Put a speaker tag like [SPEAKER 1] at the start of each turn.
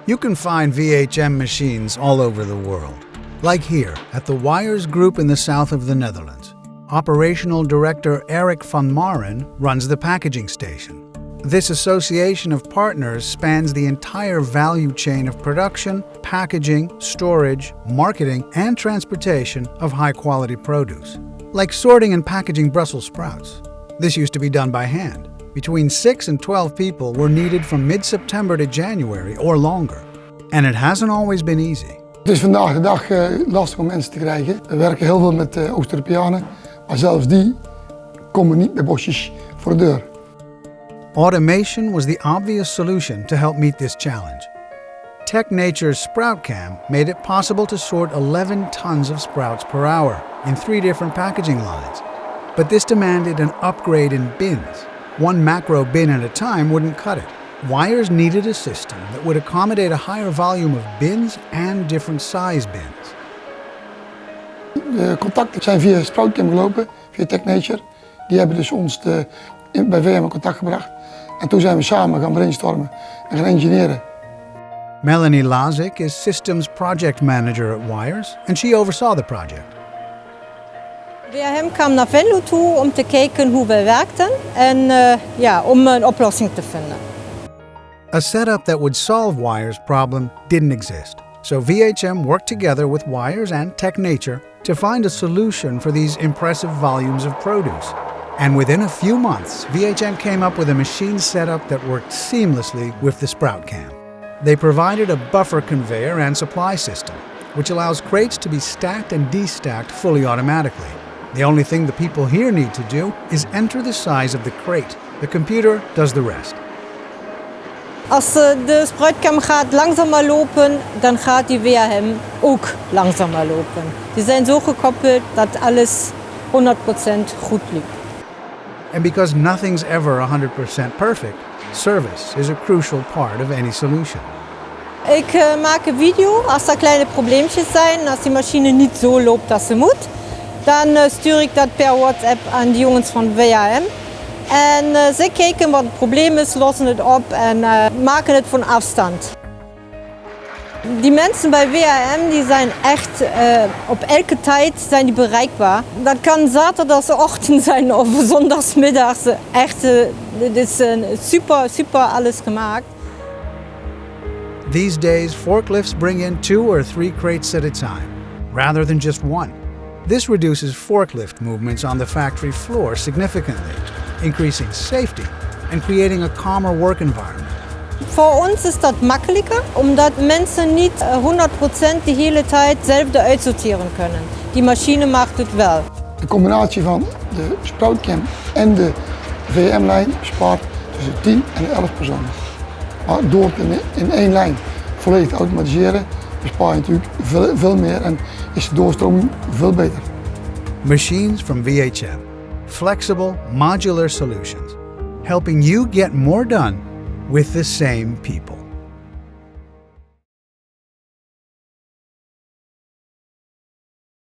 [SPEAKER 1] You can find VHM machines all over the world, like here at the Weyers Group in the south of the Netherlands. Operational Director 𝗪𝗏 𝘁𝗰𝘀𝗲 runs the packaging station. This association of partners spans the entire value chain of production, packaging, storage, marketing, and transportation of high-quality produce, like sorting and packaging Brussels sprouts. This used to be done by hand. Between 6 and 12 people were needed from mid-September to January or longer. And it hasn't always been easy.
[SPEAKER 2] Het is vandaag de dag lastig om mensen te krijgen. We werken heel veel met Oost-Europeanen, maar zelfs die komen niet met bosjes voor de deur.
[SPEAKER 1] Automation was the obvious solution to help meet this challenge. 𝗏𝗏𝘁𝗀𝗽's SproutCam made it possible to sort 11 tons of sprouts per hour in 3 different packaging lines. But this demanded an upgrade in bins. One macro bin at a time wouldn't cut it. Weyers needed a system that would accommodate a higher volume of bins and different size bins.
[SPEAKER 2] De contacten zijn via SproutCam gelopen, via 𝗏𝗏𝘁𝗀. Die hebben dus ons bij VHM in contact gebracht. En toen zijn we samen gaan brainstormen en gaan engineeren.
[SPEAKER 1] 𝗪𝗏𝘆𝗲𝗂𝗍𝗂 is Systems Project Manager at Weyers, and she oversaw the project.
[SPEAKER 3] VHM kwam naar Venlo toe om te kijken hoe wij werkten en om een oplossing te vinden.
[SPEAKER 1] A setup that would solve Weyers' problem didn't exist, so VHM worked together with Weyers and 𝗏𝗏𝗁𝗏 to find a solution for these impressive volumes of produce. And within a few months, VHM came up with a machine setup that worked seamlessly with the SproutCam. They provided a buffer conveyor and supply system, which allows crates to be stacked and destacked fully automatically. The only thing the people here need to do is enter the size of the crate. The computer does the rest.
[SPEAKER 3] Als de SproutCam gaat langzamer lopen, dan gaat die VHM ook langzamer lopen. Die zijn zo gekoppeld dat alles 100% goed liep.
[SPEAKER 1] And because nothing's ever 100% perfect, service is a crucial part of any solution.
[SPEAKER 3] Ik maak een video als er kleine probleempjes zijn, als die machine niet zo loopt als ze moet. Dan stuur ik dat per WhatsApp aan de jongens van VHM. En ze kijken wat het probleem is, lossen het op en maken het van afstand. Die mensen bij VHM die zijn echt op elke tijd zijn die bereikbaar. Dat kan zaterdagochtend zijn of zondagsmiddags. Echt, dit is super alles gemaakt.
[SPEAKER 1] These days, forklifts bring in 2 or 3 crates at a time, rather than just one. This reduces forklift movements on the factory floor significantly, increasing safety and creating a calmer work environment.
[SPEAKER 3] Voor ons is dat makkelijker, omdat mensen niet 100% de hele tijd zelf uitsorteren kunnen. Die machine maakt het wel.
[SPEAKER 2] De combinatie van de SproutCam en de VHM-lijn bespaart tussen 10 en 11 personen. Maar door het in 1 lijn volledig te automatiseren, bespaar je natuurlijk veel meer en is de doorstroming veel beter.
[SPEAKER 1] Machines from VHM. Flexible, modular solutions, helping you get more done with the same people.